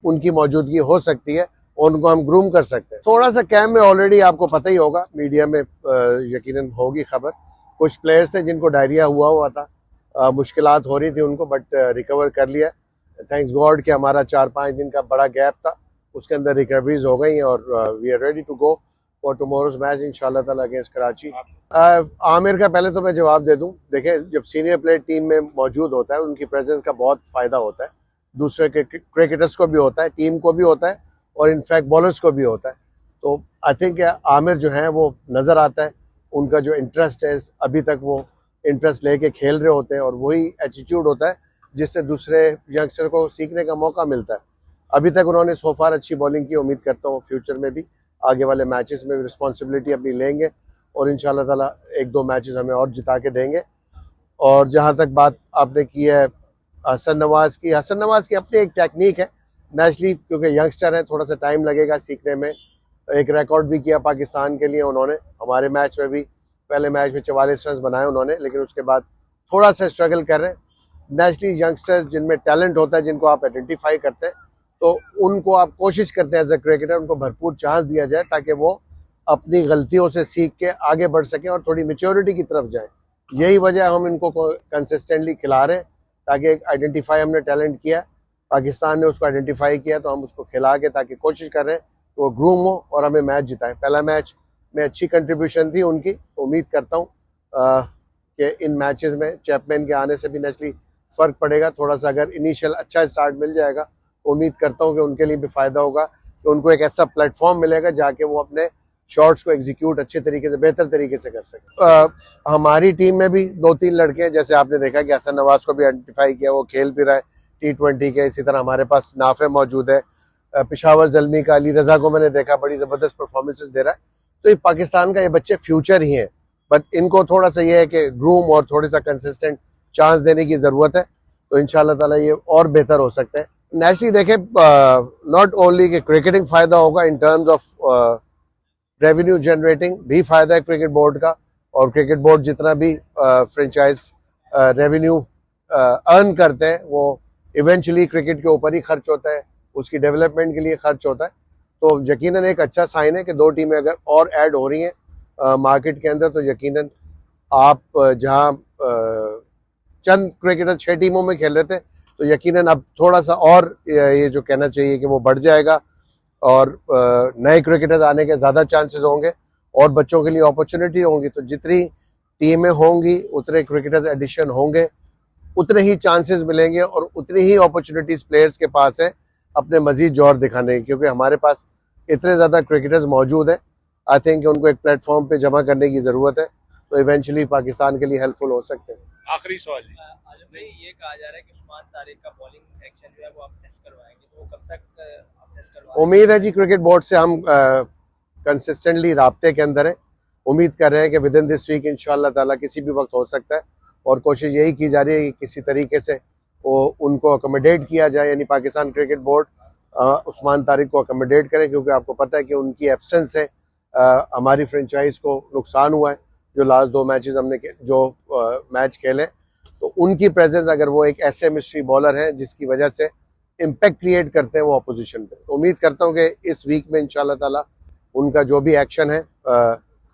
उनकी मौजूदगी हो सकती है, उनको हम ग्रूम कर सकते हैं। थोड़ा सा कैंप में ऑलरेडी आपको पता ही होगा, मीडिया में यकीनन होगी खबर, कुछ प्लेयर्स थे जिनको डायरिया हुआ था, मुश्किलात हो रही थी उनको, बट रिकवर कर लिया थैंक्स गॉड कि हमारा 4-5 दिन का बड़ा गैप था, उसके अंदर रिकवरीज हो गई हैं और we are ready to go for tomorrow's match इंशाल्लाह ताला अगेंस्ट कराची। आमिर का पहले तो मैं जवाब दे दूं, देखें जब सीनियर प्लेयर टीम में मौजूद होता है उनकी प्रेजेंस का बहुत फ़ायदा होता है, दूसरे क्रिकेटर्स को भी होता है, टीम को भी होता है और इनफैक्ट बॉलर्स को भी होता है। तो आई थिंक आमिर जो है वो नज़र आता है, उनका जो इंटरेस्ट है अभी तक वो इंटरेस्ट लेके खेल रहे होते हैं और वही एटीट्यूड होता है जिससे दूसरे यंगस्टर को सीखने का मौका मिलता है। अभी तक उन्होंने सो फार अच्छी बॉलिंग की, उम्मीद करता हूँ फ्यूचर में भी आगे वाले मैचेस में भी रिस्पॉन्सिबिलिटी अपनी लेंगे और इंशाल्लाह ताला 1-2 मैचेस हमें और जिता के देंगे। और जहाँ तक बात आपने की है हसन नवाज़ की अपनी एक टेक्निक है नेचुरली, क्योंकि यंगस्टर है, थोड़ा सा टाइम लगेगा सीखने में। एक रिकॉर्ड भी किया पाकिस्तान के लिए उन्होंने, हमारे मैच में भी पहले मैच में 44 रन बनाए उन्होंने, लेकिन उसके बाद थोड़ा सा स्ट्रगल कर रहे हैं। नेचुरली यंगस्टर्स जिनमें टैलेंट होता है, जिनको आप आइडेंटिफाई करते हैं, तो उनको आप कोशिश करते हैं एज अ क्रिकेटर उनको भरपूर चांस दिया जाए ताकि वो अपनी गलतियों से सीख के आगे बढ़ सकें और थोड़ी मेच्योरिटी की तरफ जाएं। यही वजह हम इनको कंसिस्टेंटली खिला रहे हैं, ताकि एक आइडेंटिफाई हमने टैलेंट किया, पाकिस्तान ने उसको आइडेंटिफाई किया, तो हम उसको खिला के ताकि कोशिश कर रहे हैं कि वो ग्रूम हो और हमें मैच जिताएं। पहला मैच में अच्छी कंट्रीब्यूशन थी उनकी, तो उम्मीद करता हूँ कि इन मैचेस में चैपमैन के आने से भी नेचुरली फ़र्क पड़ेगा। थोड़ा सा अगर इनिशियल अच्छा स्टार्ट मिल जाएगा तो उम्मीद करता हूँ कि उनके लिए भी फ़ायदा होगा, कि उनको एक ऐसा प्लेटफॉर्म मिलेगा जाके वो अपने शॉट्स को एग्जीक्यूट अच्छे तरीके से, बेहतर तरीके से कर सके। हमारी टीम में भी 2-3 लड़के हैं, जैसे आपने देखा कि हसन नवाज़ को भी आइडेंटिफाई किया, वो खेल भी रहा है T20 के। इसी तरह हमारे पास नाफे मौजूद है, पेशावर जल्मी का, अली रज़ा को मैंने देखा बड़ी ज़बरदस्त परफॉर्मेंसेस दे रहा है। तो ये पाकिस्तान का ये बच्चे फ्यूचर ही हैं, बट इनको थोड़ा सा ये है कि ग्रूम और थोड़ा सा कंसिस्टेंट चांस देने की ज़रूरत है, तो इंशाल्लाह ताला ये और बेहतर हो सकते हैं। नेचुरली देखें, नॉट ओनली कि क्रिकेटिंग फ़ायदा होगा, in terms of revenue generating भी फ़ायदा है क्रिकेट बोर्ड का, और क्रिकेट बोर्ड जितना भी फ्रेंचाइज रेवेन्यू अर्न करते हैं वो इवेंचुअली क्रिकेट के ऊपर ही खर्च होता है, उसकी डेवलपमेंट के लिए खर्च होता है। तो यकीनन एक अच्छा साइन है कि 2 टीमें अगर और ऐड हो रही हैं मार्केट के अंदर, तो यकीनन आप जहां चंद क्रिकेटर 6 टीमों में खेल रहे थे, तो यकीनन अब थोड़ा सा और ये जो कहना चाहिए कि वो बढ़ जाएगा और नए क्रिकेटर्स आने के ज़्यादा चांसेस होंगे और बच्चों के लिए अपॉर्चुनिटी होंगी। तो जितनी टीमें होंगी उतने क्रिकेटर्स एडिशन होंगे, उतने ही चांसेस मिलेंगे और उतनी ही अपॉर्चुनिटीज़ प्लेयर्स के पास है अपने मजीद जोर दिखाने की, क्योंकि हमारे पास इतने ज़्यादा क्रिकेटर्स मौजूद हैं। आई थिंक उनको एक प्लेटफॉर्म पे जमा करने की ज़रूरत है, तो इवेंचुअली पाकिस्तान के लिए हेल्पफुल हो सकते हैं। आखिरी सवाल आजम भाई, ये कहा जा रहा है कि उस्मान तारिक का बॉलिंग एक्शन जो है वो आप टेस्ट करवाएंगे, तो वो कब तक आप टेस्ट करवाएंगे? उम्मीद है जी, क्रिकेट बोर्ड से हम कंसिस्टेंटली राब्ते के अंदर है, उम्मीद कर रहे हैं कि विद इन दिस वीक इंशाल्लाह ताला किसी भी वक्त हो सकता है, और कोशिश यही की जा रही है कि किसी तरीके से वो उनको अकोमोडेट किया जाए, यानी पाकिस्तान क्रिकेट बोर्ड उस्मान तारिक को अकोमोडेट करें, क्योंकि आपको पता है कि उनकी एब्सेंस से हमारी फ्रेंचाइज को नुकसान हुआ है। जो लास्ट 2 मैचेस हमने जो मैच खेले, तो उनकी प्रेजेंस, अगर वो एक ऐसे मिस्ट्री बॉलर हैं जिसकी वजह से इम्पैक्ट क्रिएट करते हैं वो अपोजिशन पे, तो उम्मीद करता हूँ कि इस वीक में इंशाल्लाह ताला उनका जो भी एक्शन है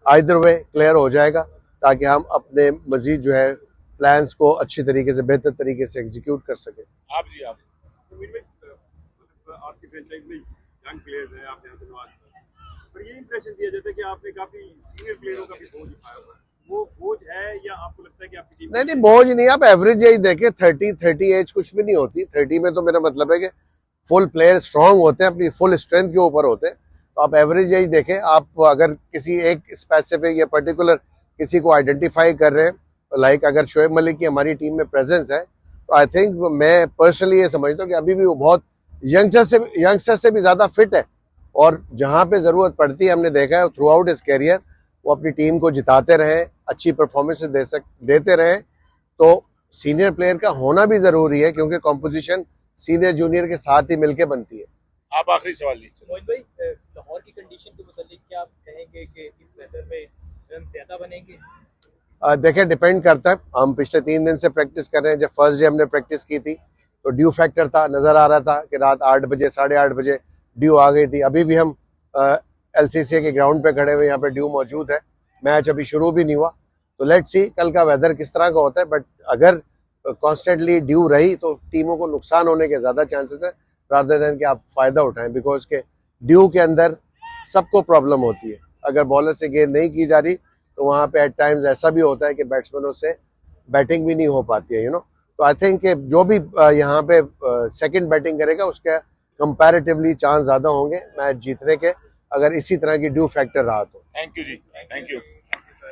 आइदर वे क्लियर हो जाएगा, ताकि हम अपने मजीद जो है प्लान्स को अच्छी तरीके से, बेहतर तरीके से एग्जीक्यूट कर सकें। आप जी आप आपकी फ्रेंचाइज में यंग प्लेयर्स हैं, आप यहाँ से नवाज, पर ये इंप्रेशन दिया जाता है कि आपने काफी सीनियर प्लेयरों का भी बोझ उठाया हुआ है, वो बोझ है या आपको लगता है कि आपकी टीम? नहीं, बोझ नहीं, आप एवरेज एज देखें, 30 एज कुछ भी नहीं होती। 30 में तो मेरा मतलब है कि फुल प्लेयर स्ट्रांग होते हैं, अपनी फुल स्ट्रेंथ के ऊपर होते हैं। तो आप एवरेज एज देखें, आप अगर किसी एक स्पेसिफिक या पर्टिकुलर किसी को आइडेंटिफाई कर रहे हैं, लाइक अगर शोएब मलिक की हमारी टीम में प्रेजेंस है, तो आई थिंक मैं पर्सनली ये समझता हूँ कि अभी भी वो बहुत यंगस्टर से भी ज़्यादा फिट है, और जहाँ पे ज़रूरत पड़ती है हमने देखा है थ्रू आउट हिज कैरियर वो अपनी टीम को जिताते रहे, अच्छी परफॉर्मेंस देते रहे। तो सीनियर प्लेयर का होना भी ज़रूरी है, क्योंकि कॉम्पोजिशन सीनियर जूनियर के साथ ही मिलके बनती है। आप आखिरी सवाल लीजिए। मोइन भाई, लाहौर की कंडीशन के मुतालिक क्या आप कहेंगे कि इस वेदर में रन ज़्यादा बनेंगे? देखें, डिपेंड करता है। हम पिछले 3 दिन से प्रैक्टिस कर रहे हैं। जब फर्स्ट डे हमने प्रैक्टिस की थी तो ड्यू फैक्टर था, नज़र आ रहा था कि रात 8 बजे 8:30 बजे ड्यू आ गई थी। अभी भी हम LCCA के ग्राउंड पे खड़े हुए, यहाँ पे ड्यू मौजूद है, मैच अभी शुरू भी नहीं हुआ। तो लेट्स सी कल का वेदर किस तरह का होता है, बट अगर कॉन्स्टेंटली ड्यू रही तो टीमों को नुकसान होने के ज़्यादा चांसेस है रादर देन कि आप फ़ायदा उठाएं, बिकॉज के ड्यू के अंदर सबको प्रॉब्लम होती है। अगर बॉलर से गेंद नहीं की जा रही तो वहाँ पे एट टाइम्स ऐसा भी होता है कि बैट्समैनों से बैटिंग भी नहीं हो पाती है, तो आई थिंक जो भी यहाँ पे सेकंड बैटिंग करेगा उसके कंपैरेटिवली चांस ज़्यादा होंगे मैच जीतने के, अगर इसी तरह की ड्यू फैक्टर रहा तो। थैंक यू जी, थैंक यू।